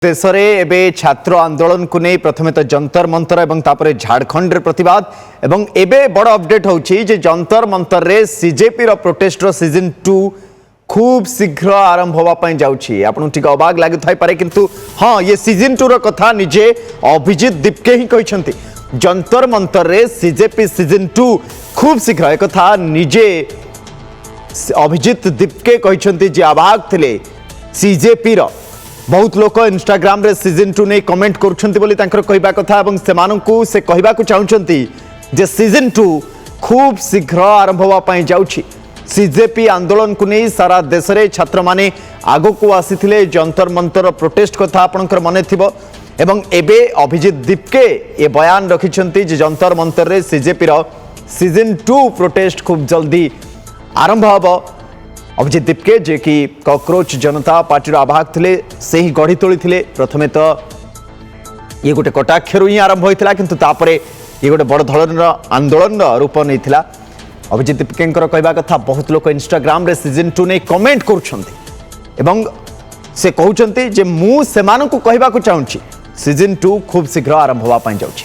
देश में एवं छात्र आंदोलन को नहीं प्रथमे तो जंतर मंतर एवं तापर झारखंड रे प्रतिवाद एवं एबे बड़ अपडेट होची जे जंतर मंतर रे सीजेपी रो प्रोटेस्ट रो सीजन 2 खूब शीघ्र आरंभ होवा पई जाउची। आपन ठीक अबाग लागि थाई पारे किंतु हां ये सीजन 2 रो कथा निजे अभिजीत दीपके ही कहिसंती। जंतर मंतर रे सीजेपी सीजन 2 खूब शीघ्र एक कथा निजे अभिजीत दीपके कहिसंती जे अबाग थिले सीजेपी रो बहुत लोक इंस्टाग्राम रे सीजन 2 नहीं कमेंट करा कथा से कहवा चाहते जे सीजन 2 खूब शीघ्र आरंभ होगा जाउछि। सीजेपी आंदोलन को नहीं सारा देश में छात्र माने आगो को आसी जंतर मंतर प्रोटेस्ट कथा आपनकर मने थिबो एवं एबे अभिजीत दीपके ये बयान रखिछंती जे जंतर मंतर रे सीजेपी रो सीजन 2 प्रोटेस्ट खूब जल्दी आरंभ होबो। अभिजीत दीपके जे कि कॉकरोच जनता पार्टी आवाहक थे से ही गढ़ी तोली थे। प्रथमे तो ये गोटे कटाक्षर ही आरंभ होता किंतु तापरे ये गोटे बड़ धरण आंदोलन रूप नहीं था। अभिजीत दीपके कहवा कथा बहुत लोग इंस्टाग्राम रे सीजन 2 नहीं कमेंट करुँच से कहते जे मु सेमानकु कहवा चाहूँगी सीजन 2 खूब शीघ्र आरंभ होगा जाऊँगी।